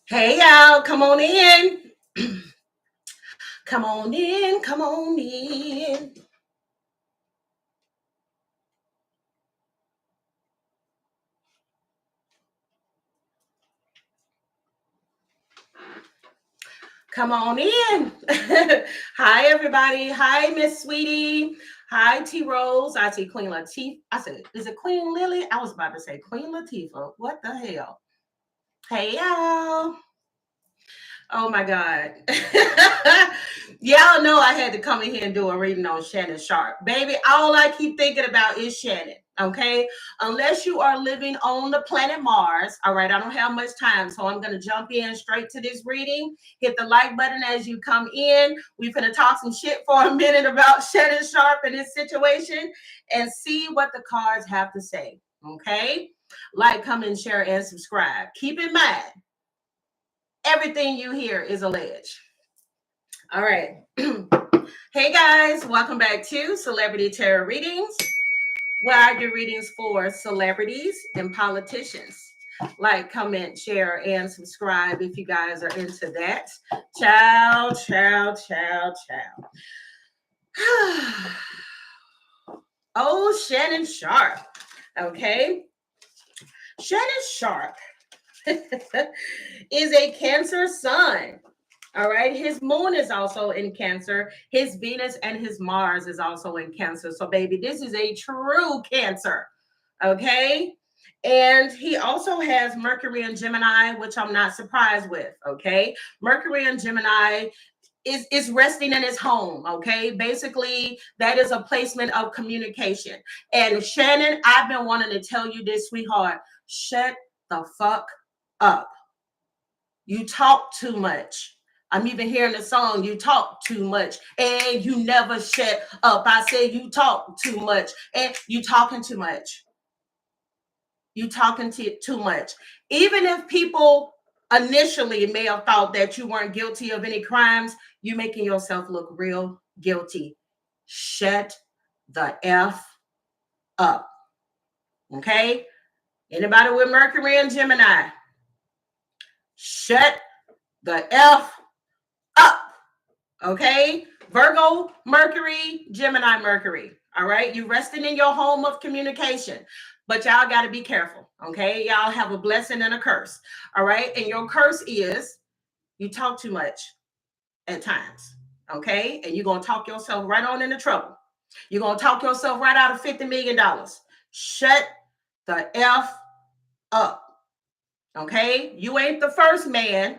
Hey y'all, come on in. Come on in, come on in. Come on in. Hi everybody. Hi Miss Sweetie. Hi T Rose. I see Queen Latifah. I said, is it Queen Lily? I was about to say Queen Latifah. What the hell? Hey y'all. Oh my God. Y'all know I had to come in here and do a reading on Shannon Sharpe. Baby, all I keep thinking about is Shannon. Okay. Unless you are living on the planet Mars. All right. I don't have much time. So I'm going to jump in straight to this reading. Hit the like button as you come in. We're going to talk some shit for a minute about Shannon Sharpe and his situation and see what the cards have to say. Okay. Like, comment, share, and subscribe. Keep in mind, everything you hear is alleged. All right. Hey guys, welcome back to Celebrity Tarot Readings, where I do readings for celebrities and politicians. Like, comment, share, and subscribe if you guys are into that. Ciao, ciao, ciao, ciao. Oh, Shannon Sharpe. Okay. Shannon Sharpe is a Cancer sun. All right. His moon is also in Cancer. His Venus and his Mars is also in Cancer. So, baby, this is a true Cancer. Okay. And he also has Mercury and Gemini, which I'm not surprised with. Okay. Mercury and Gemini is resting in his home. Okay. Basically, that is a placement of communication. And Shannon, I've been wanting to tell you this, sweetheart. Shut the fuck up. You talk too much. I'm even hearing the song, you talk too much and you never shut up. I said you talk too much and you talking too much. You talking too much. Even if people initially may have thought that you weren't guilty of any crimes, you making yourself look real guilty. Shut the F up. Okay? Anybody with Mercury and Gemini? Shut the F up. Okay? Virgo, Mercury, Gemini, Mercury. All right? You resting in your home of communication. But y'all got to be careful. Okay? Y'all have a blessing and a curse. All right? And your curse is you talk too much at times. Okay? And you're going to talk yourself right on into trouble. You're going to talk yourself right out of $50 million. Shut the F up. Okay? You ain't the first man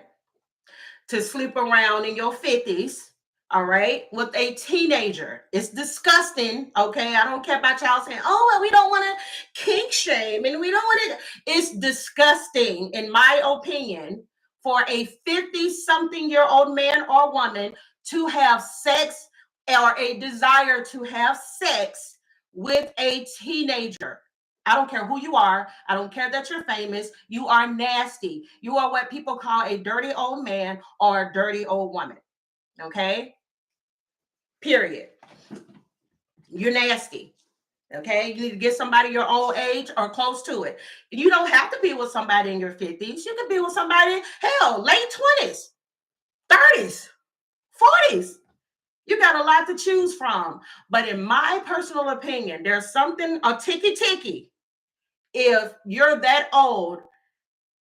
to sleep around in your 50s, all right, with a teenager. It's disgusting, okay? I don't care about y'all saying, oh, well, we don't want to kink shame and we don't want to. It's disgusting, in my opinion, for a 50-something-year-old man or woman to have sex or a desire to have sex with a teenager. I don't care who you are. I don't care that you're famous. You are nasty. You are what people call a dirty old man or a dirty old woman. Okay? Period. You're nasty. Okay? You need to get somebody your old age or close to it. You don't have to be with somebody in your 50s. You can be with somebody, hell, late 20s, 30s, 40s. You got a lot to choose from. But in my personal opinion, there's something, a ticky if you're that old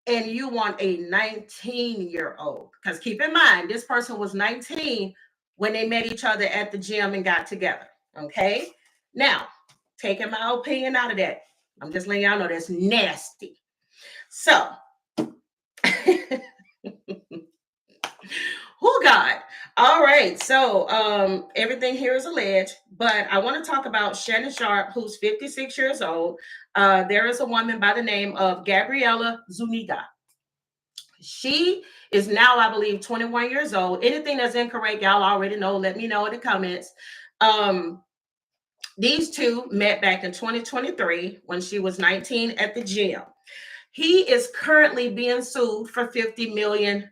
and you want a 19-year-old. Because keep in mind, this person was 19 when they met each other at the gym and got together. Okay? Now, taking my opinion out of that, I'm just letting y'all know that's nasty. So, oh God. All right. So everything here is alleged, but I want to talk about Shannon Sharpe, who's 56 years old. There is a woman by the name of Gabriella Zuniga. She is now, I believe, 21 years old. Anything that's incorrect, y'all already know. Let me know in the comments. These two met back in 2023 when she was 19 at the gym. He is currently being sued for $50 million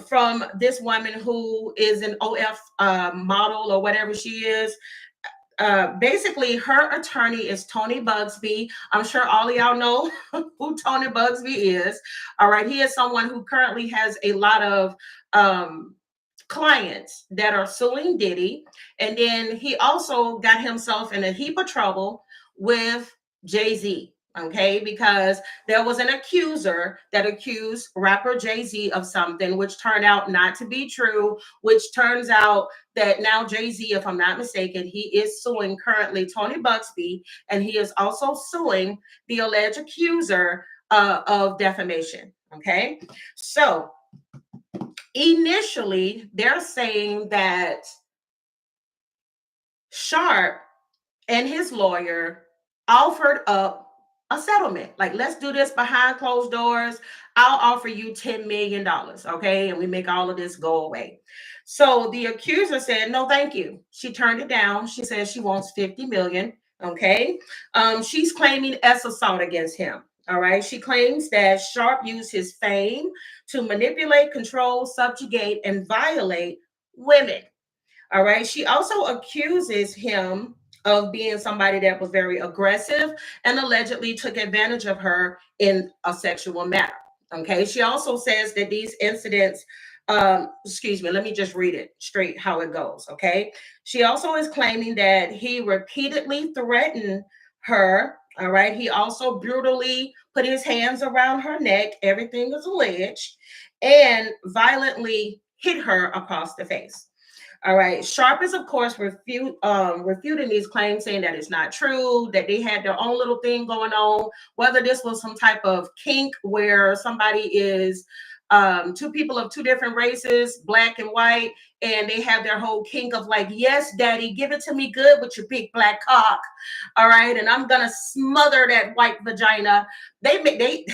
from this woman who is an OF model or whatever she is. Basically, her attorney is Tony Bugsby. I'm sure all of y'all know who Tony Bugsby is. All right, he is someone who currently has a lot of clients that are suing Diddy, and then he also got himself in a heap of trouble with Jay-Z. Okay, because there was an accuser that accused rapper Jay-Z of something, which turned out not to be true, which turns out that now Jay-Z, if I'm not mistaken, he is suing currently Tony Bugsby, and he is also suing the alleged accuser of defamation. Okay, so initially they're saying that Sharpe and his lawyer offered up a settlement. Like, let's do this behind closed doors. I'll offer you $10 million. Okay. And we make all of this go away. So the accuser said, no, thank you. She turned it down. She says she wants 50 million. Okay. She's claiming assault against him. All right. She claims that Sharpe used his fame to manipulate, control, subjugate, and violate women. All right. She also accuses him of being somebody that was very aggressive and allegedly took advantage of her in a sexual manner. Okay. She also says that these incidents, excuse me, let me just read it straight how it goes. Okay. She also is claiming that he repeatedly threatened her. All right. He also brutally put his hands around her neck. Everything is alleged, and violently hit her across the face. All right. Sharpe is, of course, refuting these claims, saying that it's not true, that they had their own little thing going on, whether this was some type of kink where somebody is two people of two different races, black and white, and they have their whole kink of like, yes, daddy, give it to me good with your big black cock. All right. And I'm going to smother that white vagina. They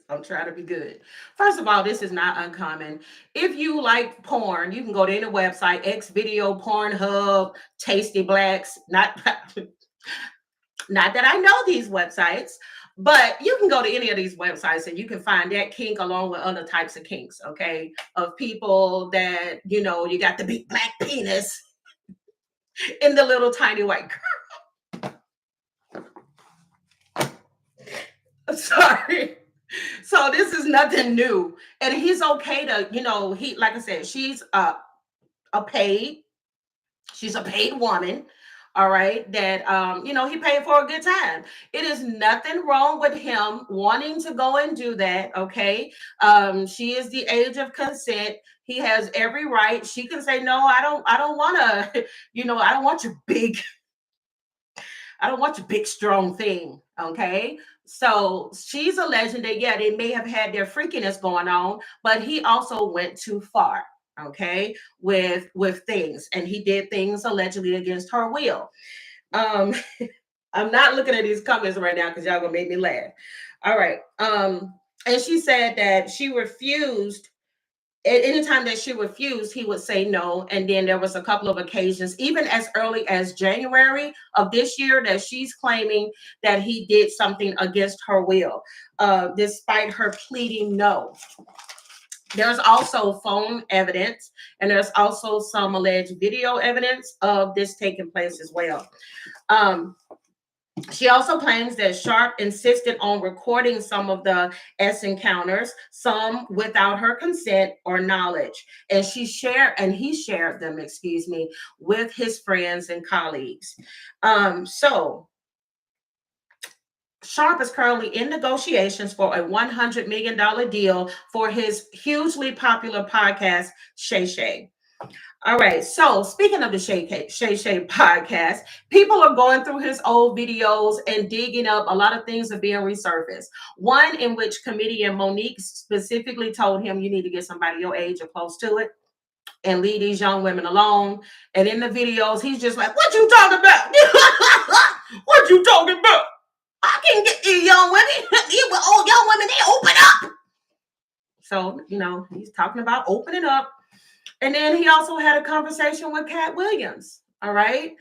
I'm trying to be good. First of all, this is not uncommon. If you like porn, you can go to any website, X Video, Pornhub, Tasty Blacks. Not, not that I know these websites, but you can go to any of these websites and you can find that kink along with other types of kinks, okay? Of people that, you got the big black penis in the little tiny white girl. Sorry. So this is nothing new, and he's okay to, he, like I said, a paid, she's a paid woman. All right, that he paid for a good time. It is nothing wrong with him wanting to go and do that. Okay, she is the age of consent. He has every right. She can say no. I don't want to. I don't want your big. I don't want your big strong thing. Okay. So she's alleging that, yeah, they may have had their freakiness going on, but he also went too far. Okay, with things, and he did things allegedly against her will. Um, I'm not looking at these comments right now because y'all gonna make me laugh. All right. And she said that she refused. At any time that she refused, he would say no. And then there was a couple of occasions, even as early as January of this year, that she's claiming that he did something against her will, despite her pleading no. There's also phone evidence, and there's also some alleged video evidence of this taking place as well. Um, she also claims that Sharpe insisted on recording some of the S encounters, some without her consent or knowledge, and he shared them, excuse me, with his friends and colleagues. So Sharpe is currently in negotiations for a $100 million deal for his hugely popular podcast, Shay Shay. All right. So speaking of the Shay podcast, people are going through his old videos and digging up. A lot of things are being resurfaced. One in which comedian Monique specifically told him, you need to get somebody your age or close to it and leave these young women alone. And in the videos, he's just like, what you talking about? What you talking about? I can get these young women. These old young women, they open up. So, he's talking about opening up. And then he also had a conversation with Cat Williams. All right.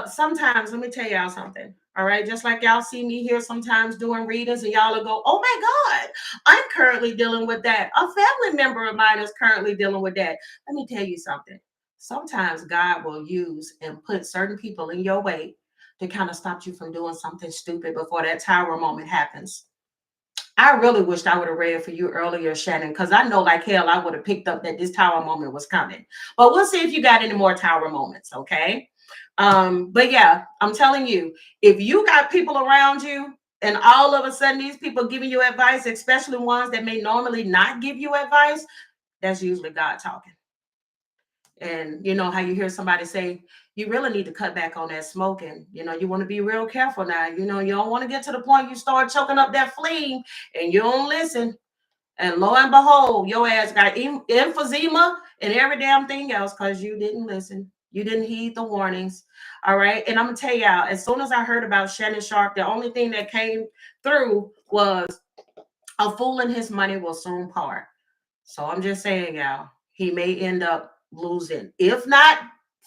Sometimes, let me tell y'all something. All right, just like y'all see me here sometimes doing readings, and y'all will go, oh my God, I'm currently dealing with that. A family member of mine is currently dealing with that. Let me tell you something. Sometimes God will use and put certain people in your way to kind of stop you from doing something stupid before that tower moment happens. I really wished I would have read for you earlier, Shannon, because I know like hell I would have picked up that this tower moment was coming. But we'll see if you got any more tower moments, okay? But yeah, I'm telling you, if you got people around you and all of a sudden these people giving you advice, especially ones that may normally not give you advice, that's usually God talking. And you know how you hear somebody say, you really need to cut back on that smoking. You know, you want to be real careful now. You know, you don't want to get to the point you start choking up that flame and you don't listen. And lo and behold, your ass got emphysema and every damn thing else because you didn't listen. You didn't heed the warnings. All right. And I'm going to tell y'all, as soon as I heard about Shannon Sharpe, the only thing that came through was a fool and his money will soon part. So I'm just saying, y'all, he may end up losing. If not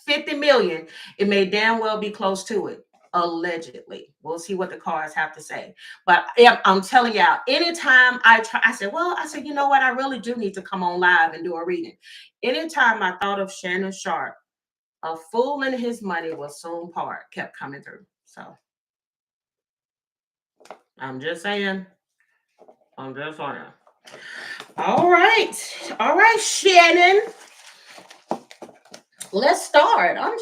50 million, it may damn well be close to it. Allegedly. We'll see what the cards have to say. But yeah, I'm telling y'all, anytime I said, you know what? I really do need to come on live and do a reading. Anytime I thought of Shannon Sharpe, a fool and his money will soon part kept coming through. So I'm just saying. I'm just saying. All right. All right, Shannon. Let's start. I'm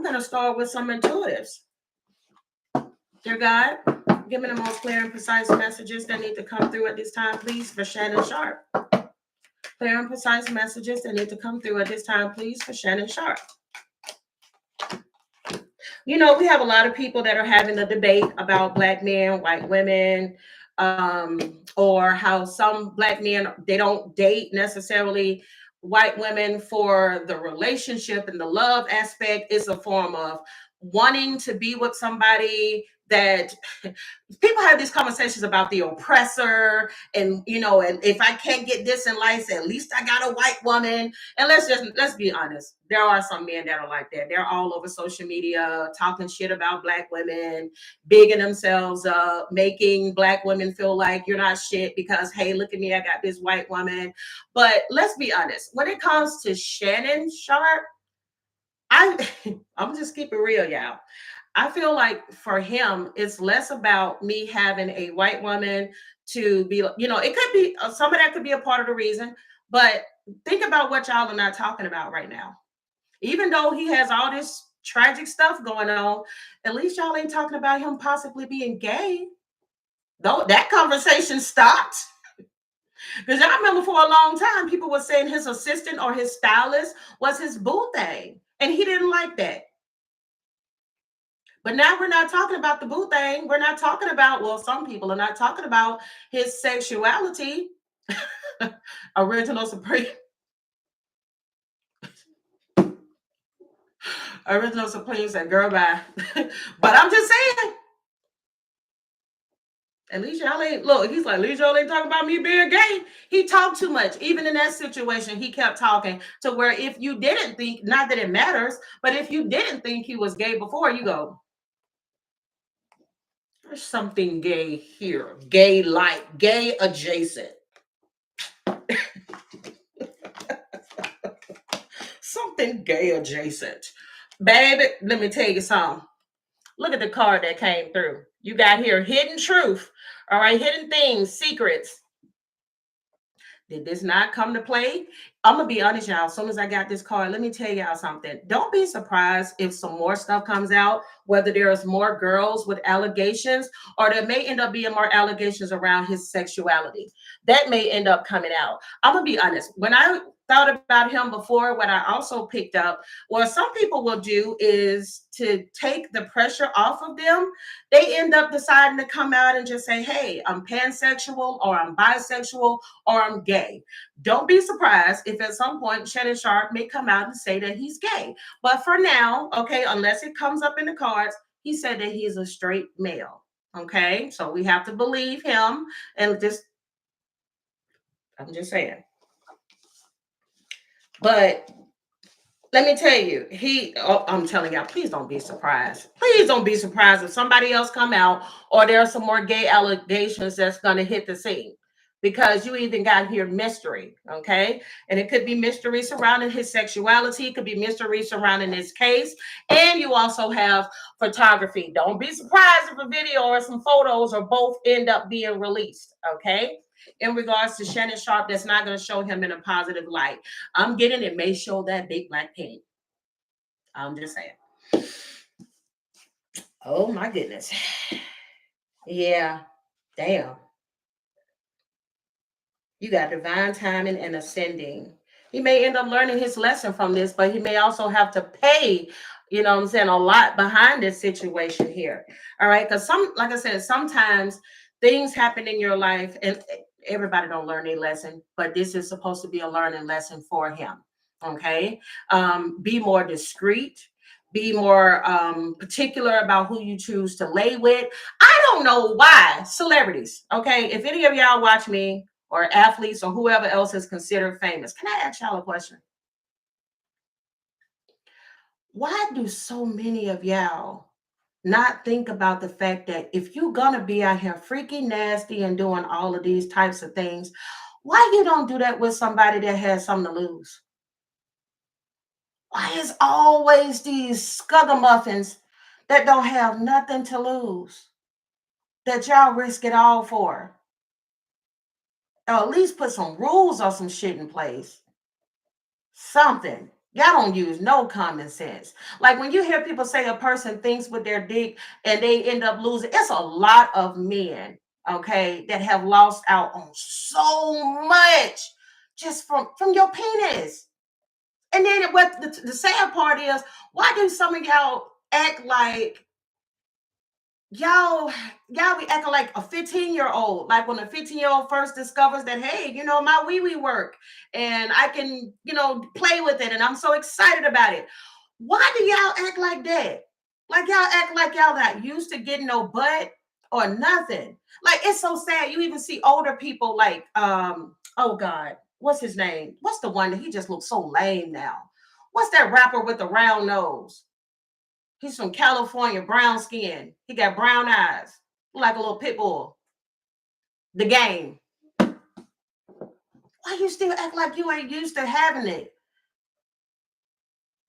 gonna start with some intuitives. Dear God, give me the most clear and precise messages that need to come through at this time, please, for Shannon Sharpe. Clear and precise messages that need to come through at this time, please, for Shannon Sharpe. You know, we have a lot of people that are having a debate about Black men, white women, or how some Black men, they don't date necessarily white women for the relationship and the love aspect. Is a form of wanting to be with somebody that people have these conversations about the oppressor, and you know, and if I can't get this in life, at least I got a white woman. And let's be honest, there are some men that are like that. They're all over social media talking shit about Black women, bigging themselves up, making Black women feel like you're not shit because, hey, look at me, I got this white woman. But let's be honest, when it comes to Shannon Sharpe, I'm just keep it real, y'all. I feel like for him, it's less about me having a white woman to be, you know, it could be some of that could be a part of the reason, but think about what y'all are not talking about right now. Even though he has all this tragic stuff going on, at least y'all ain't talking about him possibly being gay. Though that conversation stopped. Because I remember for a long time, people were saying his assistant or his stylist was his boo thing. And he didn't like that. But now we're not talking about the boo thing. We're not talking about, well, some people are not talking about his sexuality. Original Supreme. Original Supreme said, girl, bye. But I'm just saying, at least y'all ain't, look, he's like, at least y'all ain't talking about me being gay. He talked too much. Even in that situation, he kept talking to where if you didn't think, not that it matters, but if you didn't think he was gay before, you go, there's something gay here, gay like, gay adjacent. Something gay adjacent. Baby, let me tell you something. Look at the card that came through. You got here hidden truth. All right, hidden things, secrets. Did this not come to play? I'm gonna be honest, y'all. As soon as I got this card, let me tell y'all something. Don't be surprised if some more stuff comes out, whether there's more girls with allegations, or there may end up being more allegations around his sexuality. That may end up coming out. I'm gonna be honest. When I thought about him before, what I also picked up, what some people will do is to take the pressure off of them. They end up deciding to come out and just say, hey, I'm pansexual, or I'm bisexual, or I'm gay. Don't be surprised if at some point Shannon Sharpe may come out and say that he's gay. But for now, okay, unless it comes up in the cards, he said that he's a straight male. Okay, so we have to believe him. And just, I'm just saying. But Let me tell you, I'm telling y'all, please don't be surprised. Please don't be surprised if somebody else come out or there are some more gay allegations that's going to hit the scene, because you even got here mystery, okay? And it could be mystery surrounding his sexuality, it could be mystery surrounding his case, and you also have photography. Don't be surprised if a video or some photos or both end up being released, okay? In regards to Shannon Sharpe, that's not going to show him in a positive light. I'm getting it may show that big black paint. I'm just saying. Oh my goodness. Yeah. Damn. You got divine timing and ascending. He may end up learning his lesson from this, but he may also have to pay, you know what I'm saying, a lot behind this situation here. All right. Because like I said, sometimes things happen in your life and everybody don't learn a lesson, but this is supposed to be a learning lesson for him. Okay. Be more discreet. Be more particular about who you choose to lay with. I don't know why celebrities, okay, if any of y'all watch me, or athletes or whoever else is considered famous. Can I ask y'all a question? Why do so many of y'all not think about the fact that if you're gonna be out here freaky nasty and doing all of these types of things, why you don't do that with somebody that has something to lose? Why is always these scuggermuffins that don't have nothing to lose that y'all risk it all for? Or at least put some rules or some shit in place. Something. Y'all don't use no common sense. Like when you hear people say a person thinks with their dick and they end up losing, it's a lot of men, okay, that have lost out on so much just from your penis. And then what the sad part is, why do some of y'all act like y'all be acting like a 15-year-old, like when a 15-year-old first discovers that, hey, my wee work and I can, play with it and I'm so excited about it. Why do y'all act like that? Like y'all act like y'all not used to getting no butt or nothing. Like it's so sad. You even see older people like oh god, what's his name? What's the one that he just looks so lame now? What's that rapper with the round nose? He's from California, brown skin. He got brown eyes, like a little pit bull. The Game. Why you still act like you ain't used to having it?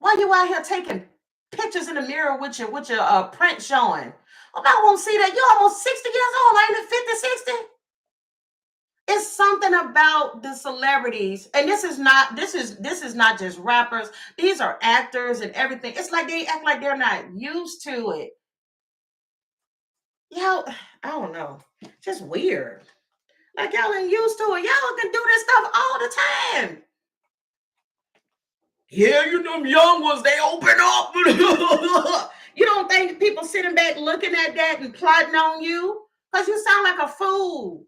Why you out here taking pictures in the mirror with your print showing? Oh, I won't see that. You're almost 60 years old, ain't it? 50, 60? It's something about the celebrities, and this is not just rappers. These are actors and everything. It's like they act like they're not used to it. Y'all, I don't know. Just weird. Like y'all ain't used to it. Y'all can do this stuff all the time. Yeah, them young ones, they open up. You don't think people sitting back looking at that and plotting on you? Because you sound like a fool.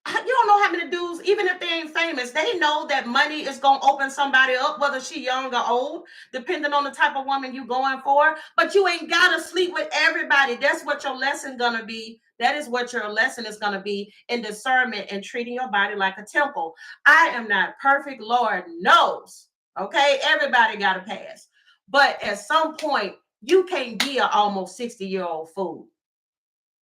You don't know how many dudes, even if they ain't famous, they know that money is gonna open somebody up, whether she young or old, depending on the type of woman you going for. But you ain't gotta sleep with everybody. That's what your lesson gonna be. That is what your lesson is gonna be in discernment and treating your body like a temple. I am not perfect, Lord knows. Okay, everybody got to pass. But at some point, you can't be an almost 60-year-old fool.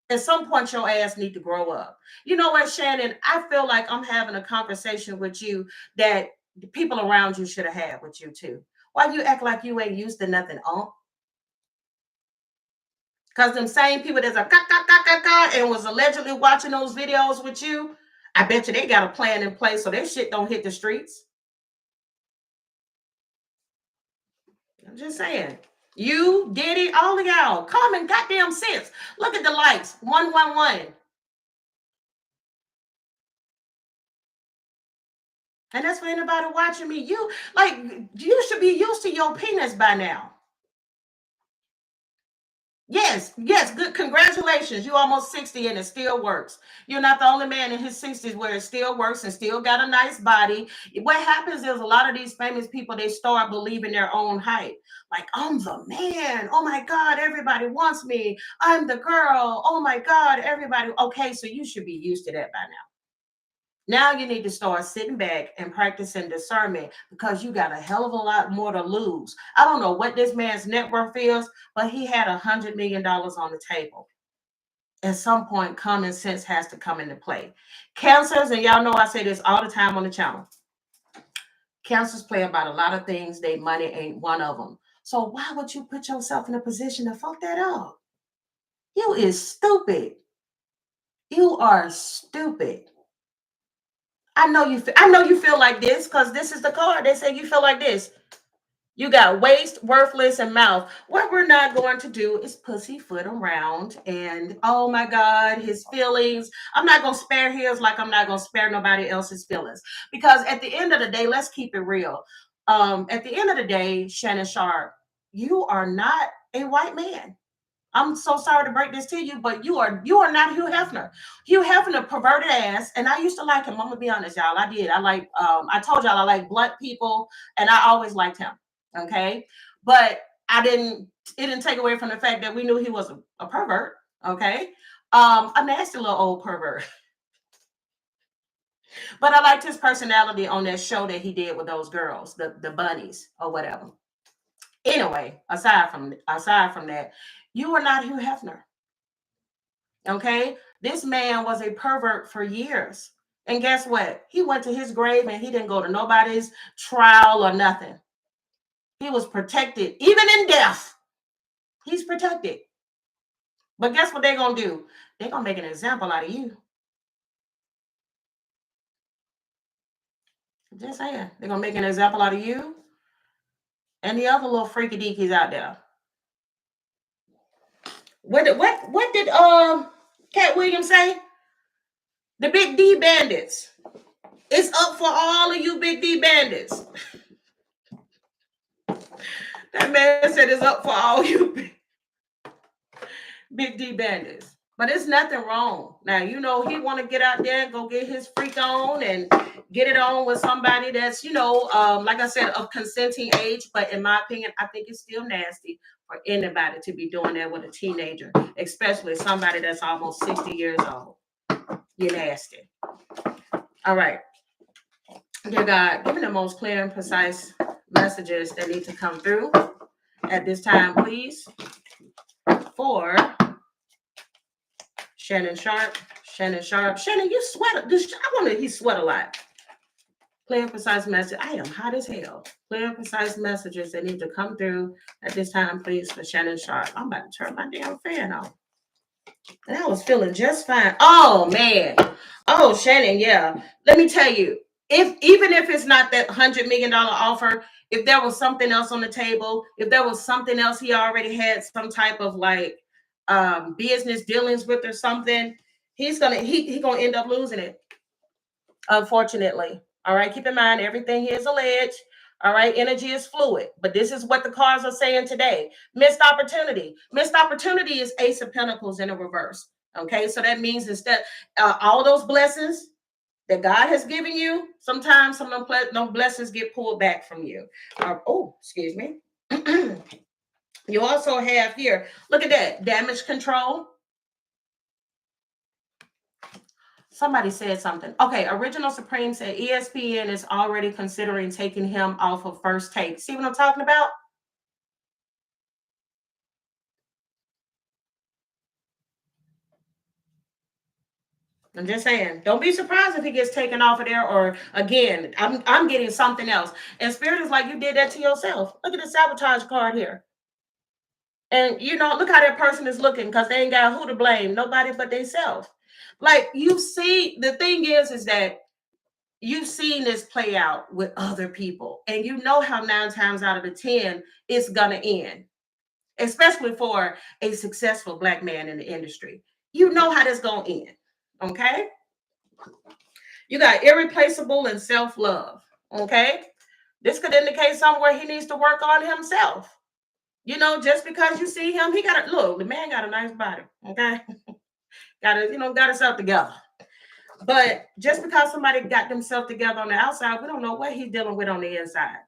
At some point your ass need to grow up. You know what, Shannon? I feel like I'm having a conversation with you that the people around you should have had with you too. Why you act like you ain't used to nothing, because them same people that's a and was allegedly watching those videos with you, I bet you they got a plan in place so their shit don't hit the streets. I'm just saying. You, Diddy, all of y'all, common goddamn sense. Look at the lights. 111. And that's for anybody watching me. You should be used to your penis by now. Yes, good. Congratulations. You almost 60 and it still works. You're not the only man in his 60s where it still works and still got a nice body. What happens is a lot of these famous people, they start believing their own hype. Like, I'm the man. Oh my God, everybody wants me. I'm the girl. Oh my God, everybody. Okay, so you should be used to that by now. Now you need to start sitting back and practicing discernment because you got a hell of a lot more to lose. I don't know what this man's net worth is, but he had $100 million on the table. At some point, common sense has to come into play. Cancers, and y'all know I say this all the time on the channel. Cancers play about a lot of things. They money ain't one of them. So why would you put yourself in a position to fuck that up? You is stupid. You are stupid. I know you feel like this because this is the card. They say you feel like this. You got waste, worthless, and mouth. What we're not going to do is pussyfoot around and, oh my God, his feelings. I'm not going to spare his like I'm not going to spare nobody else's feelings. Because at the end of the day, let's keep it real. At the end of the day, Shannon Sharpe, you are not a white man. I'm so sorry to break this to you, but you are not Hugh Hefner. Hugh Hefner, perverted ass, and I used to like him. I'm gonna be honest, y'all. I did. I told y'all I like blunt people, and I always liked him. Okay, but it didn't take away from the fact that we knew he was a pervert. Okay, a nasty little old pervert. But I liked his personality on that show that he did with those girls, the bunnies or whatever. Anyway, aside from that, you are not Hugh Hefner. Okay, this man was a pervert for years, and guess what? He went to his grave and he didn't go to nobody's trial or nothing. He was protected, even in death. He's protected. But guess what they're gonna do? They're gonna make an example out of you. Just saying, they're gonna make an example out of you and the other little freaky deakies out there. What did Cat Williams say? The big D bandits. It's up for all of you big D bandits. That man said it's up for all you big D bandits. But it's nothing wrong. Now, you know, he want to get out there and go get his freak on and get it on with somebody that's, like I said, of consenting age. But in my opinion, I think it's still nasty for anybody to be doing that with a teenager, especially somebody that's almost 60 years old. You're nasty. All right. Dear God, give me the most clear and precise messages that need to come through at this time, please, for Shannon Sharpe. Shannon, you sweat. I wonder if he sweat a lot. Clear and precise message. I am hot as hell. Clear and precise messages that need to come through at this time, please, for Shannon Sharpe. I'm about to turn my damn fan on. And I was feeling just fine. Oh, man. Oh, Shannon, yeah. Let me tell you, even if it's not that $100 million offer, if there was something else on the table, if there was something else he already had some type of like business dealings with or something, he's gonna end up losing it, unfortunately. All right, keep in mind everything here is alleged. All right, energy is fluid, but this is what the cards are saying today. Missed opportunity is Ace of Pentacles in a reverse. Okay, so that means instead all those blessings that God has given you, sometimes some of those blessings get pulled back from you. Excuse me. You also have here, look at that, damage control. Somebody said something. Okay, Original Supreme said ESPN is already considering taking him off of First Take. See what I'm talking about? I'm just saying, don't be surprised if he gets taken off of there, or again, I'm getting something else. And Spirit is like, you did that to yourself. Look at the sabotage card here. And look how that person is looking, because they ain't got who to blame. Nobody but themselves. Like, you see, the thing is that you've seen this play out with other people, and you know how 9 times out of the 10 it's gonna end, especially for a successful Black man in the industry. You know how this gonna end. Okay, you got irreplaceable and self-love. Okay, this could indicate somewhere he needs to work on himself. Just because you see him, the man got a nice body. Okay, got himself together. But just because somebody got themselves together on the outside, we don't know what he's dealing with on the inside.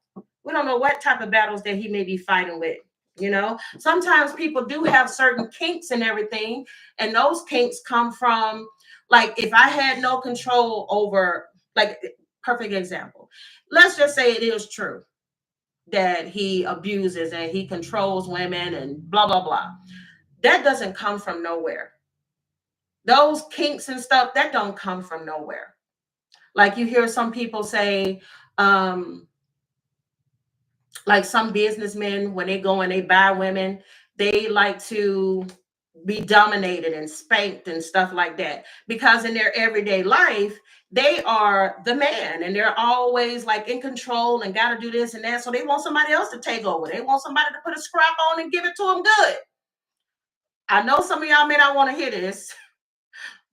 We don't know what type of battles that he may be fighting with. Sometimes people do have certain kinks and everything, and those kinks come from Like if I had no control over, like, perfect example. Let's just say it is true that he abuses and he controls women and blah blah blah. That doesn't come from nowhere. Those kinks and stuff that don't come from nowhere. Like you hear some people say, um, like some businessmen when they go and they buy women, they like to be dominated and spanked and stuff like that, because in their everyday life they are the man and they're always like in control and got to do this and that, so they want somebody else to take over. They want somebody to put a scrap on and give it to them good. I know some of y'all may not want to hear this,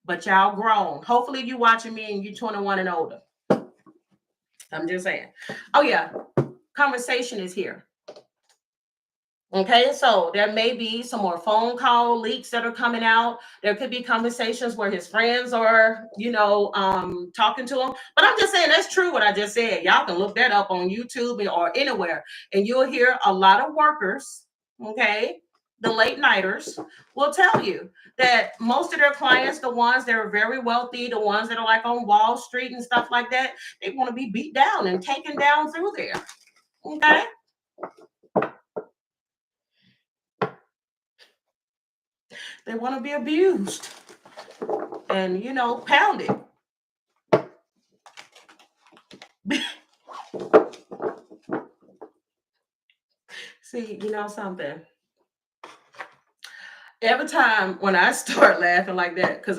but y'all grown. Hopefully you watching me and you 21 and older. I'm just saying. Oh yeah, conversation is here. Okay, so there may be some more phone call leaks that are coming out. There could be conversations where his friends are, talking to him. But I'm just saying that's true what I just said. Y'all can look that up on YouTube or anywhere, and you'll hear a lot of workers, okay, the late nighters, will tell you that most of their clients, the ones that are very wealthy, the ones that are like on Wall Street and stuff like that, they want to be beat down and taken down through there. Okay. They want to be abused and, pounded. See, something. Every time when I start laughing like that, because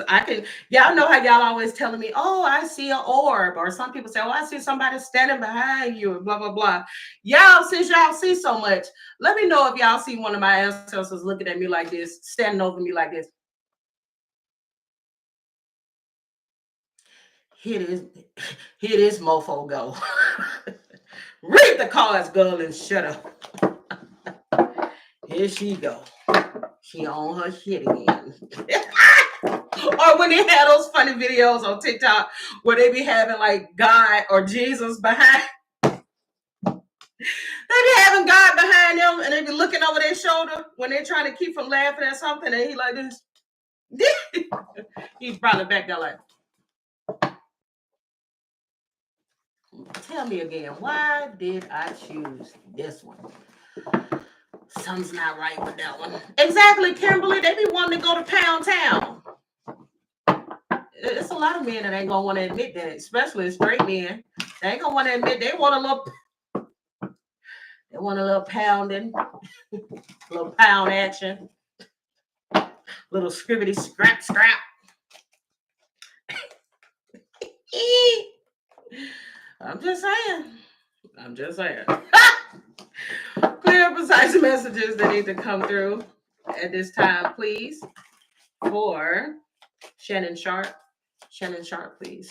y'all know how y'all always telling me, oh, I see an orb, or some people say, oh, I see somebody standing behind you, and blah, blah, blah. Y'all, since y'all see so much, let me know if y'all see one of my ancestors looking at me like this, standing over me like this. Here this mofo go. Read the cards, girl, and shut up. Here she go. She on her shit again. Or when they have those funny videos on TikTok where they be having like God or Jesus behind. They be having God behind them and they be looking over their shoulder when they're trying to keep from laughing at something, and he like this. He's probably back there like, tell me again, why did I choose this one? Something's not right with that one. Exactly, Kimberly. They be wanting to go to Pound Town. It's a lot of men that ain't gonna want to admit that, especially straight men. They ain't gonna want to admit they want a little pounding, a little pound action, little scribbity scrap. I'm just saying. Clear, precise messages that need to come through at this time, please. For Shannon Sharpe. Shannon Sharpe, please.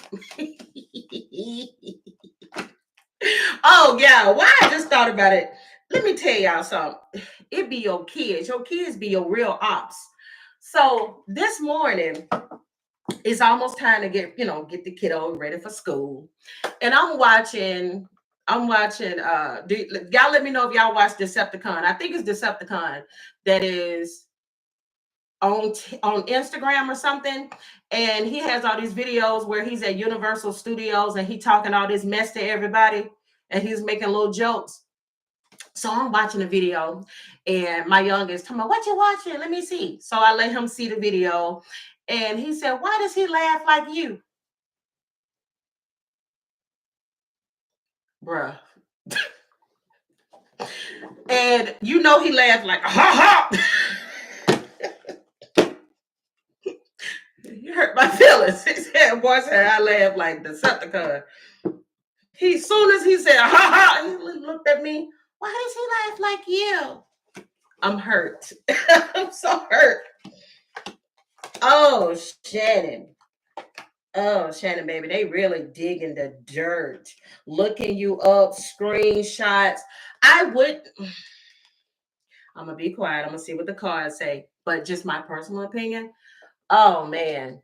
Oh, yeah. Why I just thought about it. Let me tell y'all something. It be your kids. Your kids be your real ops. So this morning, it's almost time to get the kiddo ready for school. And I'm watching, y'all let me know if y'all watch Decepticon. I think it's Decepticon that is on Instagram or something, and he has all these videos where he's at Universal Studios and he talking all this mess to everybody and he's making little jokes. So I'm watching the video and my youngest told me, what you watching? Let me see. So I let him see the video and he said, why does he laugh like you? Bruh. And he laughed like, ha ha. You hurt my feelings. He said, boy, I laughed like Decepticon. Soon as he said, ha ha, he looked at me. Why does he laugh like you? I'm hurt. I'm so hurt. Oh, Shannon. Oh, Shannon, baby, they really digging the dirt, looking you up, screenshots. I'm going to be quiet. I'm going to see what the cards say. But just my personal opinion. Oh, man.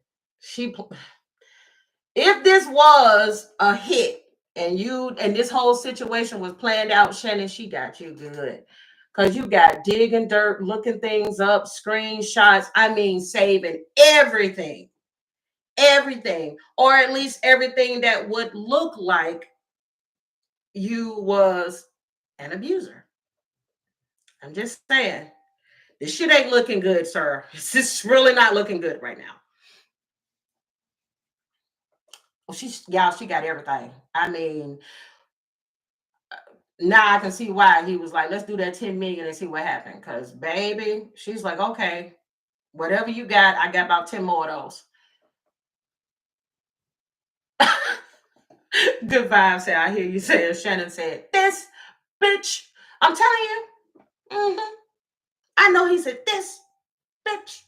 If this was a hit and this whole situation was planned out, Shannon, she got you good. Because you got digging dirt, looking things up, screenshots. I mean, saving everything. everything, or at least everything that would look like you was an abuser. I'm just saying, this shit ain't looking good, sir. It's just really not looking good right now. Well, she got everything. I mean, now I can see why he was like, let's do that 10 million and see what happened. Because, baby, she's like, okay, whatever you got, I got about 10 more of those. Good vibes. Say, I hear you say. Shannon said, this bitch. I'm telling you. Mm-hmm. I know he said, this bitch.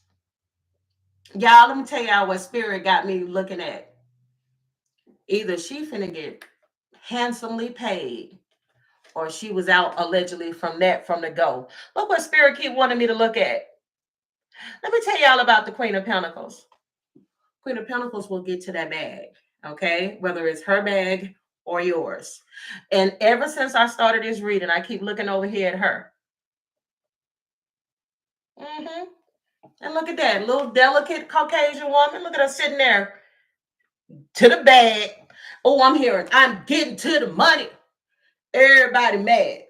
Y'all, let me tell y'all what spirit got me looking at. Either she finna get handsomely paid, or she was out allegedly from the go. Look what spirit keep wanting me to look at. Let me tell y'all about the Queen of Pentacles. Queen of Pentacles will get to that bag, okay? Whether it's her bag or yours. And ever since I started this reading, I keep looking over here at her. Mm-hmm. And look at that little delicate Caucasian woman. Look at her sitting there to the bag. Oh, I'm hearing, I'm getting to the money. Everybody mad.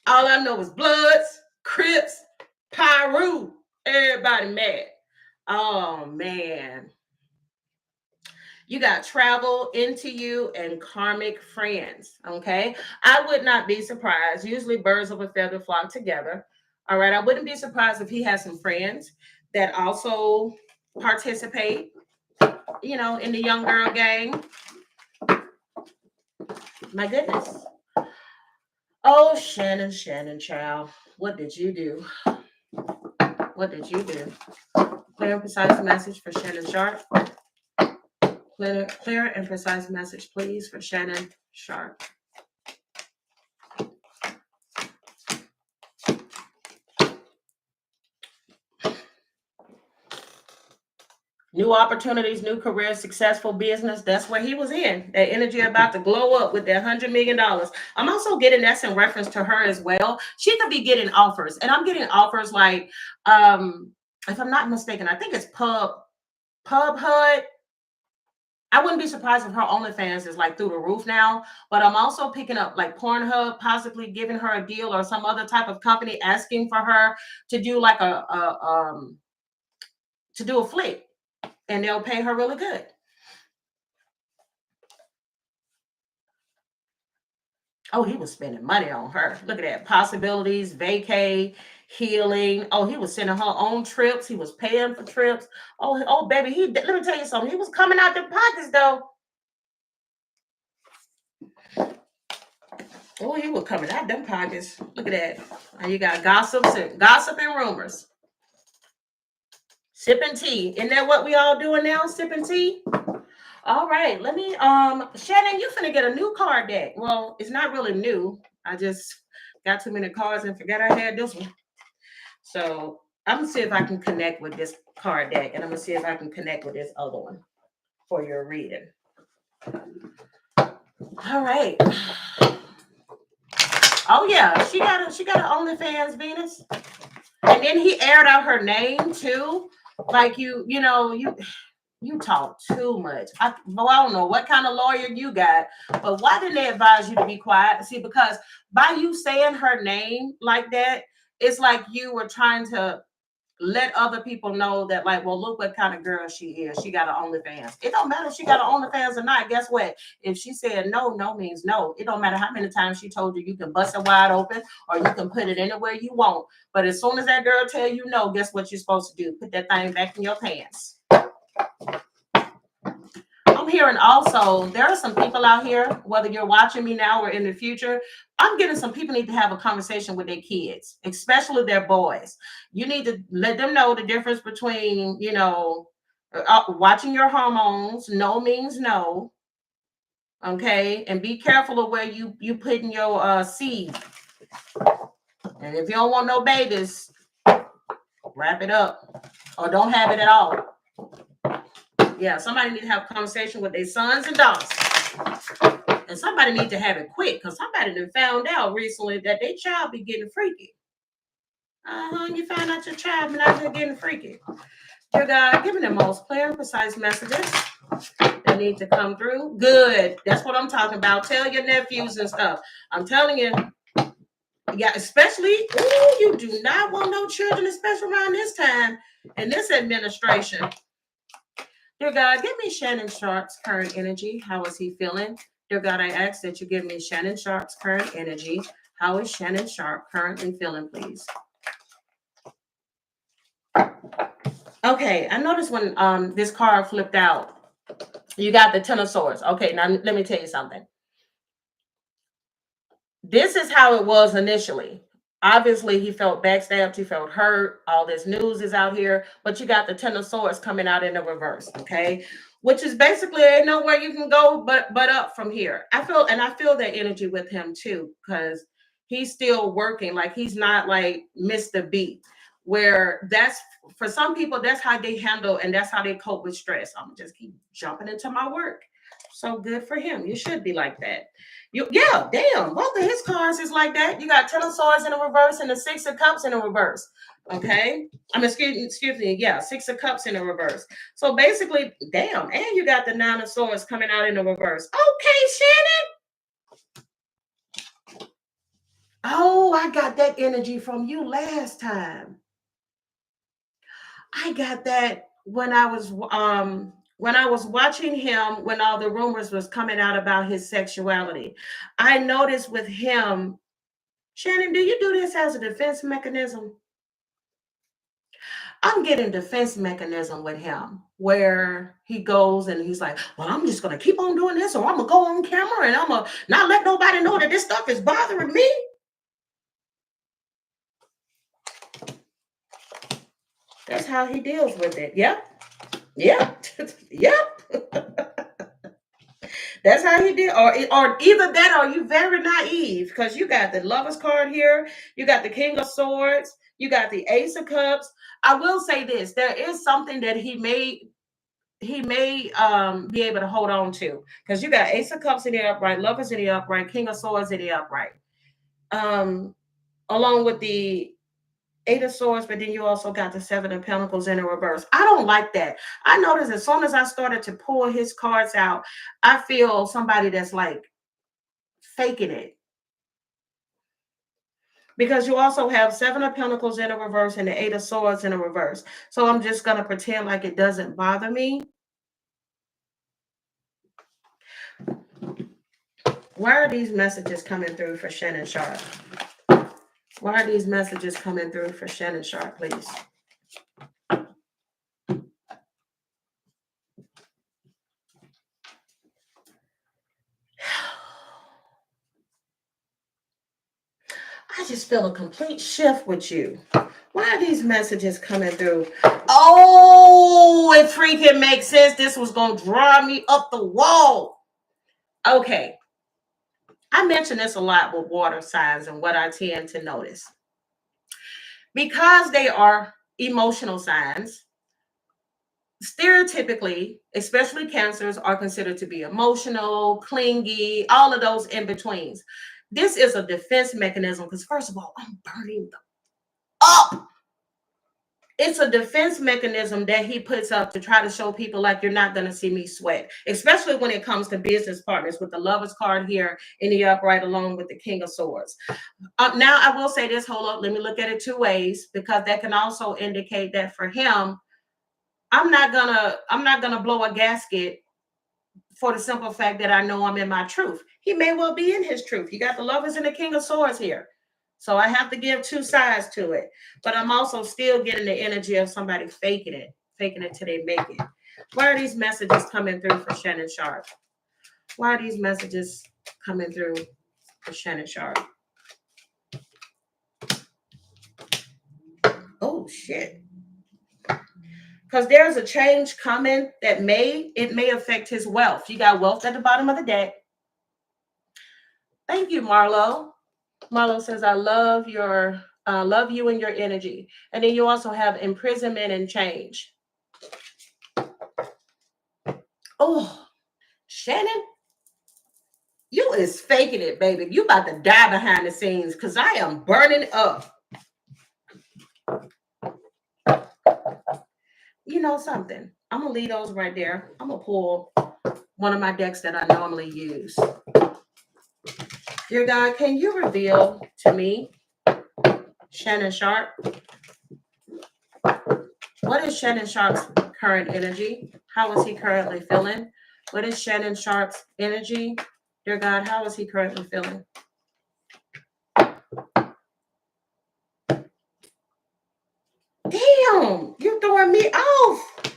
All I know is Bloods, Crips, Pyru. Everybody mad. Oh, man. You got travel into you and karmic friends, okay? I would not be surprised. Usually birds of a feather flock together, all right? I wouldn't be surprised if he has some friends that also participate, you know, in the young girl gang. My goodness. Oh, Shannon, child. What did you do? What did you do? Clear and precise message for Shannon Sharpe. Clear and precise message, please, for Shannon Sharpe. New opportunities, new career, successful business. That's where he was in. That energy about to glow up with that $100 million. I'm also getting that's in reference to her as well. She could be getting offers. And I'm getting offers like, if I'm not mistaken, I think it's Pub HUD. I wouldn't be surprised if her OnlyFans is like through the roof now, but I'm also picking up like Pornhub, possibly giving her a deal, or some other type of company asking for her to do like a flick, and they'll pay her really good. Oh, he was spending money on her. Look at that. Possibilities, vacay, healing. Oh, he was sending her own trips. He was paying for trips. Oh, baby, let me tell you something. He was coming out the pockets, though. Oh, he was coming out them pockets. Look at that. And you got gossip and rumors. Sipping tea. Isn't that what we all doing now? Sipping tea? All right. Let me, Shannon, you finna get a new card deck. Well, it's not really new. I just got too many cards and forgot I had this one. So I'm gonna see if I can connect with this card deck, and I'm gonna see if I can connect with this other one for your reading. All right. Oh yeah, she got an OnlyFans, Venus. And then he aired out her name too. Like you talk too much. I don't know what kind of lawyer you got, but why didn't they advise you to be quiet? See, because by you saying her name like that, it's like you were trying to let other people know that, like, well, look what kind of girl she is. She got an OnlyFans. It don't matter if she got an OnlyFans or not. Guess what? If she said no, no means no. It don't matter how many times she told you can bust it wide open or you can put it anywhere you want. But as soon as that girl tell you no, guess what you're supposed to do? Put that thing back in your pants. I'm hearing also, there are some people out here, whether you're watching me now or in the future, I'm getting some people need to have a conversation with their kids, especially their boys. You need to let them know the difference between, watching your hormones. No means no. Okay. And be careful of where you put in your seed. And if you don't want no babies, wrap it up or don't have it at all. Yeah, somebody need to have a conversation with their sons and daughters. And somebody need to have it quick, because somebody done found out recently that their child be getting freaky. You find out your tribe and out here getting freaky. Dear God, give me the most clear and precise messages that need to come through. Good. That's what I'm talking about. Tell your nephews and stuff. I'm telling you. Yeah, especially, you do not want no children, especially around this time in this administration. Dear God, give me Shannon Sharpe's current energy. How is he feeling? Dear God, I ask that you give me Shannon Sharpe's current energy. How is Shannon Sharpe currently feeling, please? Okay, I noticed when this card flipped out, you got the Ten of Swords. Okay, now let me tell you something. This is how it was initially. Obviously, he felt backstabbed, he felt hurt. All this news is out here, but you got the Ten of Swords coming out in the reverse, okay? Which is basically ain't nowhere you can go but up from here. I feel that energy with him too, because he's still working. Like he's not like missed the beat. Where that's for some people, that's how they handle and that's how they cope with stress. I'm just keep jumping into my work. So good for him. You should be like that. Yeah, damn. Both of his cards is like that. You got Ten of Swords in the reverse and the Six of Cups in the reverse. Okay. Excuse me. Yeah, Six of Cups in the reverse. So basically, damn, and you got the Nine of Swords coming out in the reverse. Okay, Shannon. Oh, I got that energy from you last time. I got that when I was watching him when all the rumors was coming out about his sexuality. I noticed with him, Shannon, do you do this as a defense mechanism? I'm getting defense mechanism with him where he goes and he's like, well, I'm just going to keep on doing this or I'm going to go on camera and I'm going to not let nobody know that this stuff is bothering me. That's how he deals with it. Yep. Yep. Yep. That's how he did. Or either that or you very naive because you got the Lover's card here. You got the King of Swords. You got the Ace of Cups. I will say this. There is something that he may be able to hold on to because you got Ace of Cups in the upright, Lovers in the upright, King of Swords in the upright, along with the Eight of Swords, but then you also got the Seven of Pentacles in the reverse. I don't like that. I noticed as soon as I started to pull his cards out, I feel somebody that's like faking it. Because you also have Seven of Pentacles in a reverse and the Eight of Swords in a reverse. So I'm just going to pretend like it doesn't bother me. Why are these messages coming through for Shannon Sharpe? Why are these messages coming through for Shannon Sharpe, please? I just feel a complete shift with you. Why are these messages coming through? Oh, it freaking makes sense. This was going to drive me up the wall. Okay. I mention this a lot with water signs and what I tend to notice. Because they are emotional signs, stereotypically, especially Cancers, are considered to be emotional, clingy, all of those in betweens. This is a defense mechanism because, first of all, I'm burning them up. It's a defense mechanism that he puts up to try to show people like you're not going to see me sweat, especially when it comes to business partners with the Lover's card here in the upright along with the King of Swords. Now, I will say this. Hold up. Let me look at it two ways because that can also indicate that for him, I'm not gonna blow a gasket for the simple fact that I know I'm in my truth. He may well be in his truth. You got the Lovers and the King of Swords here. So I have to give two sides to it. But I'm also still getting the energy of somebody faking it till they make it. Why are these messages coming through for Shannon Sharpe? Why are these messages coming through for Shannon Sharpe? Oh, shit. Because there's a change coming that may affect his wealth. You got wealth at the bottom of the deck. Thank you, Marlo. Marlo says, I love you and your energy. And then you also have imprisonment and change. Oh, Shannon, you is faking it, baby. You about to die behind the scenes because I am burning up. You know something? I'm going to leave those right there. I'm going to pull one of my decks that I normally use. Dear God, can you reveal to me, Shannon Sharpe, what is Shannon Sharpe's current energy? How is he currently feeling? What is Shannon Sharpe's energy? Dear God, how is he currently feeling? Damn, you're throwing me off.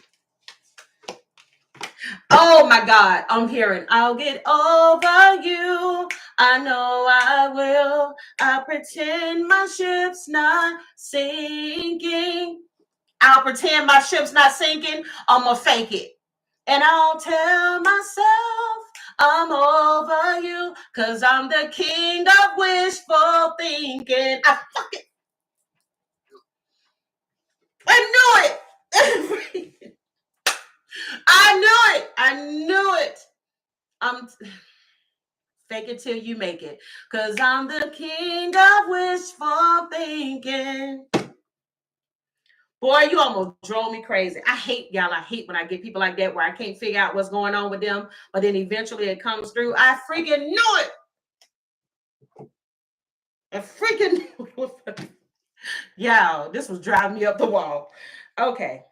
Oh my God, I'm hearing, I'll get over you. I know I will. I pretend my ship's not sinking. I'll pretend my ship's not sinking. I'm going to fake it. And I'll tell myself I'm over you because I'm the king of wishful thinking. I knew it. I knew it. I'm fake it till you make it because I'm the king of wishful thinking. Boy, you almost drove me crazy. I hate when I get people like that where I can't figure out what's going on with them, but then eventually it comes through. I freaking knew it. I freaking knew it. Yo, this was driving me up the wall. Okay.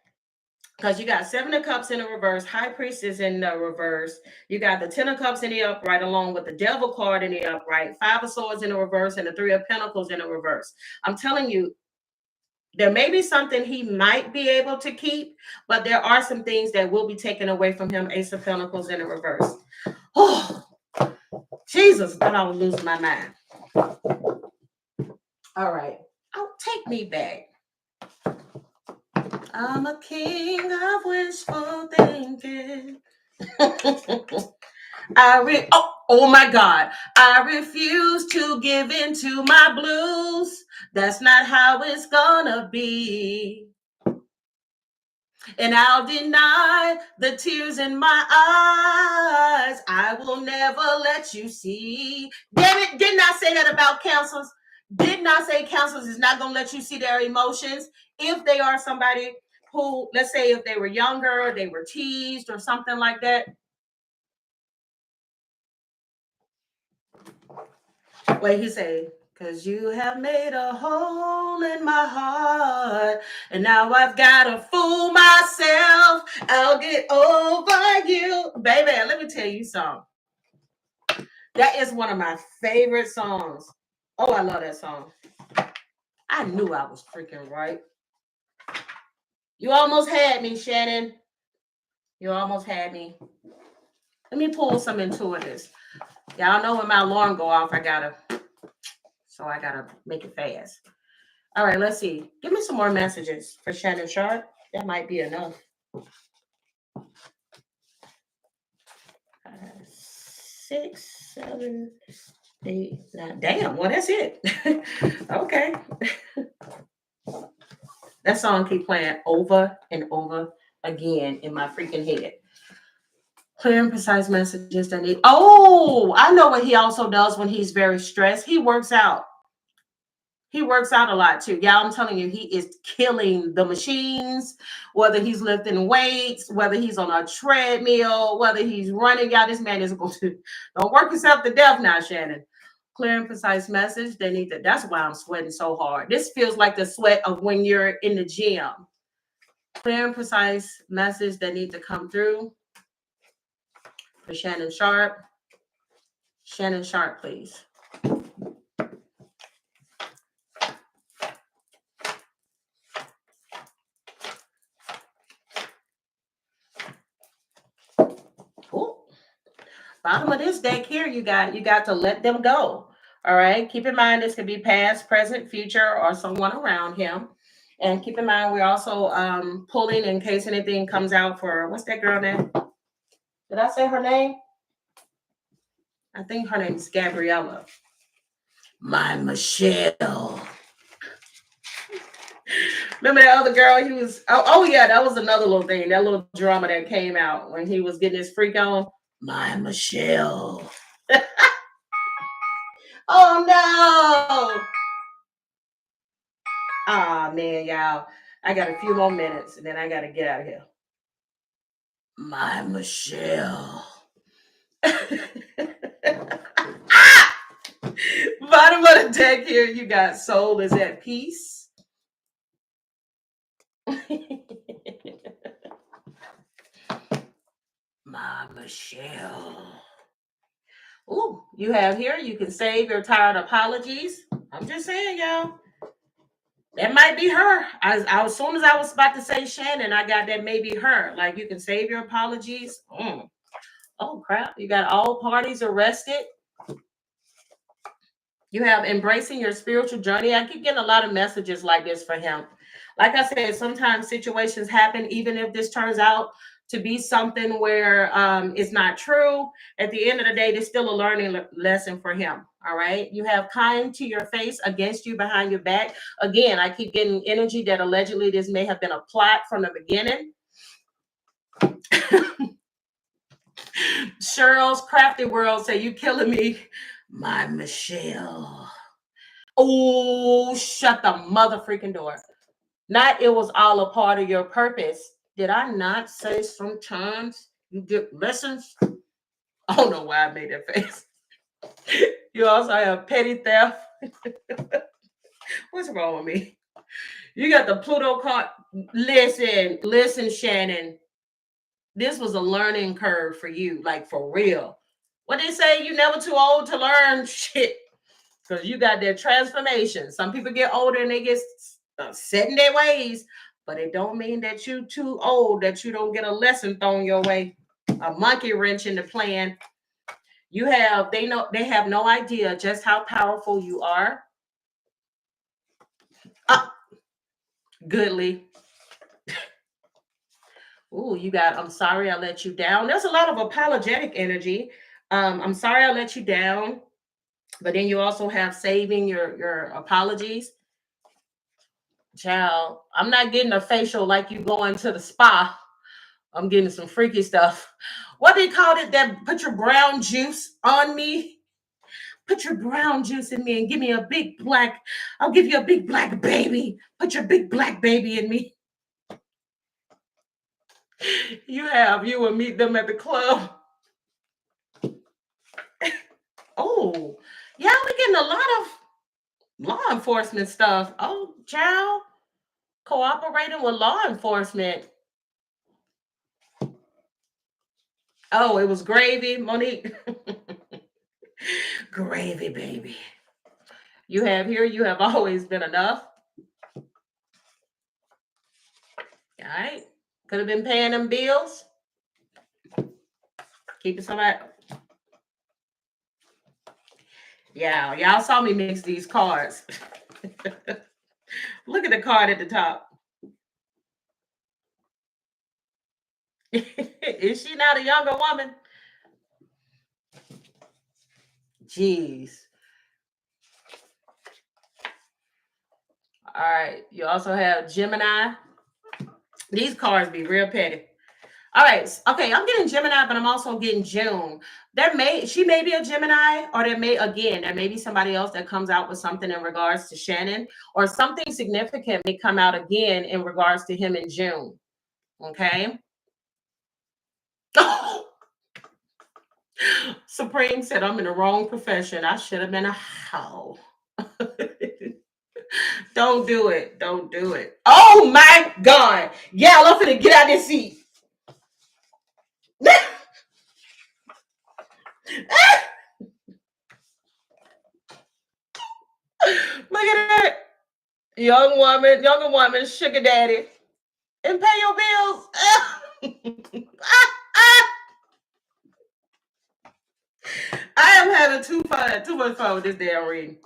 Because you got 7 of Cups in the reverse, High Priestess in the reverse. You got the 10 of Cups in the upright, along with the Devil card in the upright, 5 of Swords in the reverse, and the 3 of Pentacles in the reverse. I'm telling you, there may be something he might be able to keep, but there are some things that will be taken away from him. Ace of Pentacles in the reverse. Oh, Jesus, thought I was losing my mind. All right. Oh, take me back. I'm a king of wishful thinking. Oh my God. I refuse to give in to my blues. That's not how it's gonna be. And I'll deny the tears in my eyes. I will never let you see. Damn it, didn't I say that about counselors? Did not say counselors is not gonna let you see their emotions if they are somebody who, let's say if they were younger, they were teased or something like that. Wait, he say, because you have made a hole in my heart, and now I've got to fool myself. I'll get over you. Baby, let me tell you something. That is one of my favorite songs. Oh, I love that song. I knew I was freaking right. You almost had me, Shannon. You almost had me. Let me pull some intuitives. Y'all know when my alarm go off, I gotta make it fast. All right, let's see. Give me some more messages for Shannon Sharpe. That might be enough. 6, 7, 8, 9. Damn, well, that's it. Okay. That song keep playing over and over again in my freaking head. Clear and precise messages that need. Oh, I know what he also does when he's very stressed. He works out. He works out a lot too. Yeah, I'm telling you, he is killing the machines, whether he's lifting weights, whether he's on a treadmill, whether he's running. Yeah, this man is going to don't work himself to death now, Shannon. Clear and precise message. They need that. That's why I'm sweating so hard. This feels like the sweat of when you're in the gym. Clear and precise message that need to come through for Shannon Sharpe. Shannon Sharpe, please. Ooh. Bottom of this deck here, you got to let them go. All right. Keep in mind this could be past, present, future, or someone around him. And keep in mind we're also pulling in case anything comes out for what's that girl name? Did I say her name? I think her name's Gabriella. My Michelle. Remember that other girl? He was oh yeah, that was another little thing. That little drama that came out when he was getting his freak on. My Michelle. Oh no. Ah man, y'all. I got a few more minutes and then I got to get out of here. My Michelle. Bottom of the deck here, you got soul is at peace. My Michelle. Ooh, you have here, you can save your tired apologies. I'm just saying, y'all. That might be her. As soon as I was about to say Shannon, I got that maybe her. Like you can save your apologies. Oh crap! You got all parties arrested. You have embracing your spiritual journey. I keep getting a lot of messages like this for him. Like I said, sometimes situations happen, even if this turns out to be something where it's not true. At the end of the day, there's still a learning lesson for him. All right. You have kind to your face, against you, behind your back. Again, I keep getting energy that allegedly this may have been a plot from the beginning. Cheryl's Crafty World say, you killing me. My Michelle. Oh, shut the mother freaking door. Not it was all a part of your purpose. Did I not say sometimes you get lessons? I don't know why I made that face. You also have petty theft. What's wrong with me? You got the Pluto card. Listen, Shannon. This was a learning curve for you, like for real. What they say, you never too old to learn shit. Because you got that transformation. Some people get older and they get set in their ways, but it don't mean that you too old, that you don't get a lesson thrown your way, a monkey wrench in the plan. They have no idea just how powerful you are. Goodly. Ooh, you got, I'm sorry I let you down. There's a lot of apologetic energy. I'm sorry I let you down. But then you also have saving your apologies. Child, I'm not getting a facial like you going to the spa. I'm getting some freaky stuff. What they called it, that put your brown juice on me? Put your brown juice in me and give me a big black, I'll give you a big black baby. Put your big black baby in me. You will meet them at the club. Oh, yeah, we're getting a lot of law enforcement stuff. Oh, child, cooperating with law enforcement. Oh, it was gravy, Monique. Gravy, baby. You have always been enough. All right. Could have been paying them bills. Keeping somebody. Yeah, y'all saw me mix these cards. Look at the card at the top. Is she not a younger woman? Jeez. All right. You also have Gemini. These cards be real petty. All right. Okay, I'm getting Gemini, but I'm also getting June. She may be a Gemini, or there may be somebody else that comes out with something in regards to Shannon, or something significant may come out again in regards to him in June. Okay. Supreme said, I'm in the wrong profession. I should have been a hoe. Don't do it. Don't do it. Oh my God. Yeah, I'm finna get out of this seat. Look at that. Younger woman, sugar daddy. And pay your bills. I am having too much fun with this damn reading.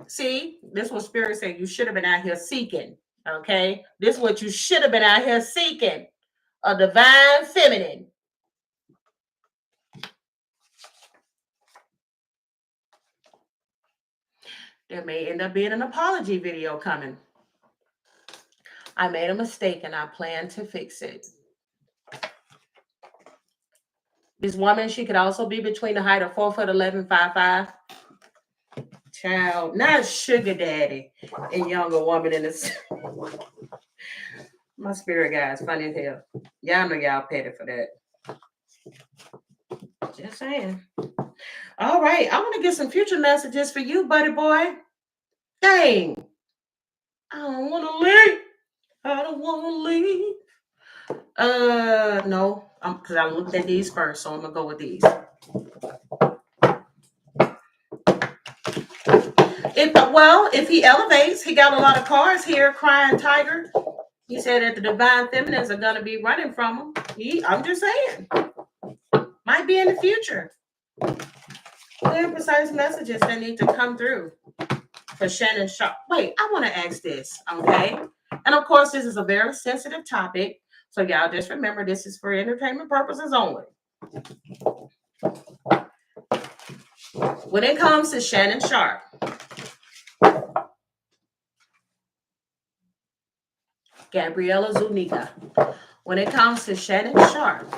See, this is what Spirit said you should have been out here seeking. Okay? This is what you should have been out here seeking. A divine feminine. There may end up being an apology video coming. I made a mistake and I plan to fix it. This woman, she could also be between the height of 4'11", 5'5". Child, not sugar daddy and younger woman in this. My spirit guy is funny as hell. Y'all know y'all petty for that. Just saying. All right. I want to get some future messages for you, buddy boy. Dang. I don't want to leave. I don't want to leave. No. Because I looked at these first, so I'm going to go with these. If he elevates, he got a lot of cards here, crying tiger. He said that the divine feminines are going to be running from him. I'm just saying. Might be in the future. Clear and precise messages that need to come through for Shannon Sharpe. Wait, I want to ask this, okay? And of course, this is a very sensitive topic. So y'all just remember this is for entertainment purposes only. When it comes to Shannon Sharpe, Gabriella Zuniga. When it comes to Shannon Sharpe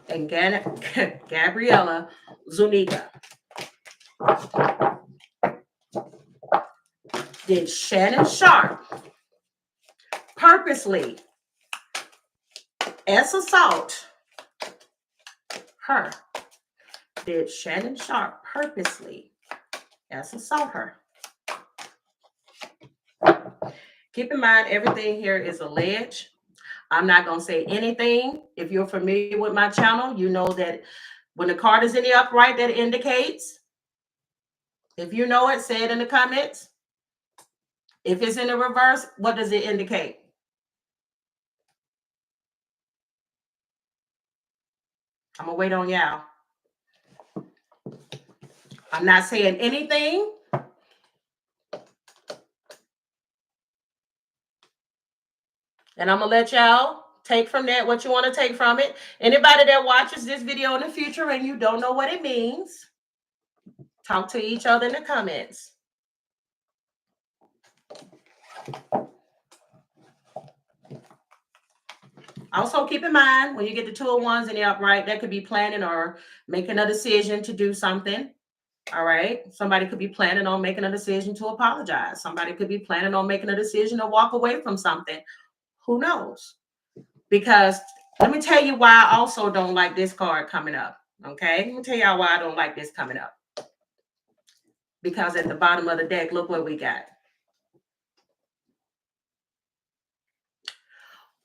and Gabriella Zuniga, did Shannon Sharpe purposely assault her? Did Shannon Sharpe purposely assault her? Keep in mind, everything here is alleged. I'm not going to say anything. If you're familiar with my channel, you know that when the card is in the upright, that indicates. If you know it, say it in the comments. If it's in the reverse, what does it indicate? I'm going to wait on y'all. I'm not saying anything. And I'm going to let y'all take from that what you want to take from it. Anybody that watches this video in the future and you don't know what it means, talk to each other in the comments. Also, keep in mind, when you get the 2 of Wands in the upright, that could be planning or making a decision to do something. All right. Somebody could be planning on making a decision to apologize. Somebody could be planning on making a decision to walk away from something. Who knows? Because let me tell you why I also don't like this card coming up. Okay. Let me tell y'all why I don't like this coming up. Because at the bottom of the deck, look what we got.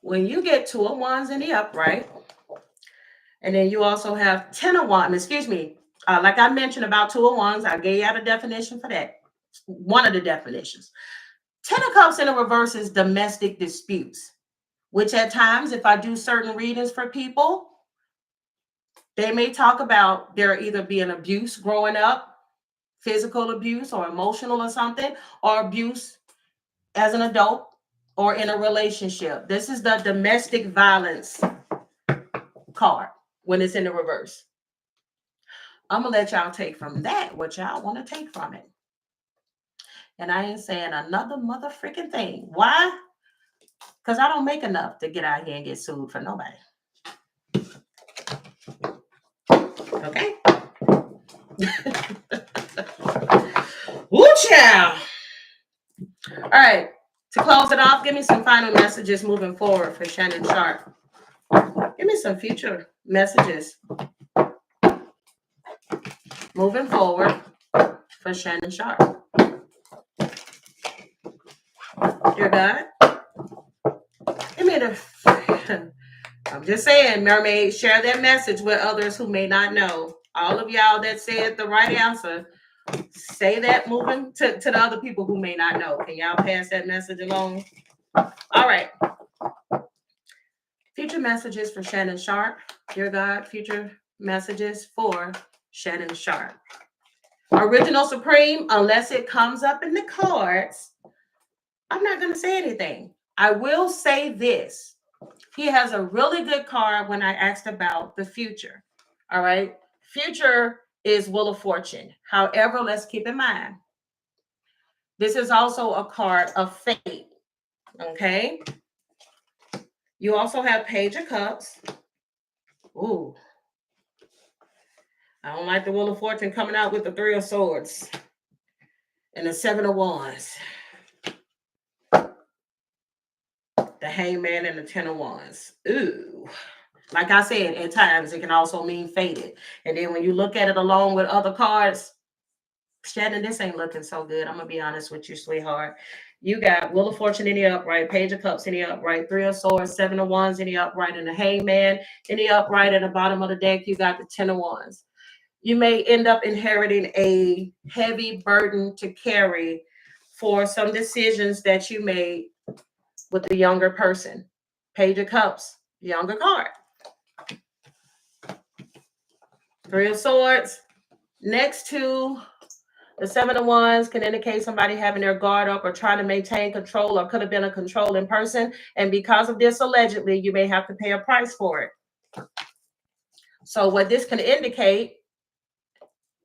When you get 2 of Wands in the upright, and then you also have 10 of Wands, excuse me, like I mentioned about 2 of Wands, I gave you out a definition for that. One of the definitions. 10 of Cups in the reverse is domestic disputes, which at times, if I do certain readings for people, they may talk about there either being abuse growing up, physical abuse or emotional or something, or abuse as an adult or in a relationship. This is the domestic violence card when it's in the reverse. I'm going to let y'all take from that what y'all want to take from it. And I ain't saying another mother freaking thing. Why? Because I don't make enough to get out here and get sued for nobody. Okay? Woo, child. All right. To close it off, give me some final messages moving forward for Shannon Sharpe. Give me some future messages moving forward for Shannon Sharpe. Dear God, give me the... I'm just saying, mermaids, share that message with others who may not know. All of y'all that said the right answer, say that moving to the other people who may not know. Can y'all pass that message along? All right. Future messages for Shannon Sharpe. Dear God, future messages for Shannon Sharpe. Original Supreme, unless it comes up in the cards, I'm not going to say anything. I will say this. He has a really good card when I asked about the future. All right. Future is Wheel of Fortune. However, let's keep in mind, this is also a card of fate. Okay. You also have Page of Cups. Ooh. I don't like the Wheel of Fortune coming out with the 3 of Swords and the 7 of Wands. The Hangman and the Ten of Wands. Ooh. Like I said, at times it can also mean faded. And then when you look at it along with other cards, Shannon, this ain't looking so good. I'm going to be honest with you, sweetheart. You got Wheel of Fortune in the upright, Page of Cups in the upright, Three of Swords, Seven of Wands in the upright, and the Hangman in the upright. At the bottom of the deck, you got the Ten of Wands. You may end up inheriting a heavy burden to carry for some decisions that you made with the younger person. Page of Cups, younger card. Three of Swords next to the Seven of Wands can indicate somebody having their guard up or trying to maintain control, or could have been a controlling person. And because of this, allegedly, you may have to pay a price for it. So what this can indicate,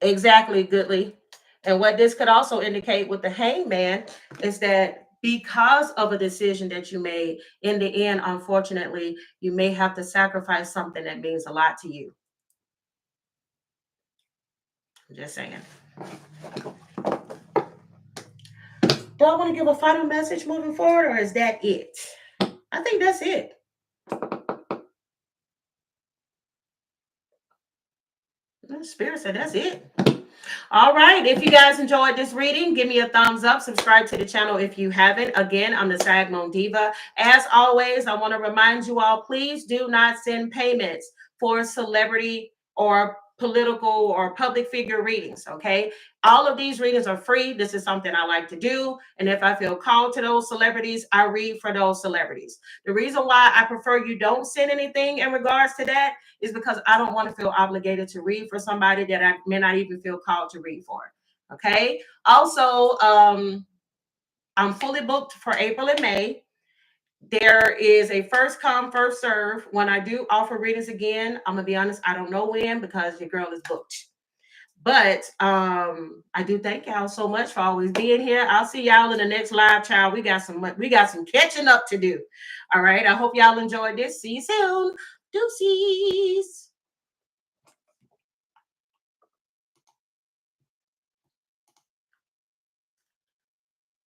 exactly, Goodly, and what this could also indicate with the Hangman is that because of a decision that you made, in the end, unfortunately, you may have to sacrifice something that means a lot to you. I'm just saying. Do I want to give a final message moving forward, or is that it? I think that's it. The Spirit said that's it. All right. If you guys enjoyed this reading, give me a thumbs up. Subscribe to the channel if you haven't. Again, I'm the Sag Moon Diva. As always, I want to remind you all, please do not send payments for celebrity or political or public figure readings. Okay. All of these readings are free. This is something I like to do. And if I feel called to those celebrities, I read for those celebrities. The reason why I prefer you don't send anything in regards to that is because I don't want to feel obligated to read for somebody that I may not even feel called to read for. Okay. Also, I'm fully booked for April and May. There is a first come, first serve. When I do offer readings again, I'm gonna be honest, I don't know when, because your girl is booked. But I do thank y'all so much for always being here. I'll see y'all in the next live, child. We got some catching up to do. All right. I hope y'all enjoyed this. See you soon. Deuces.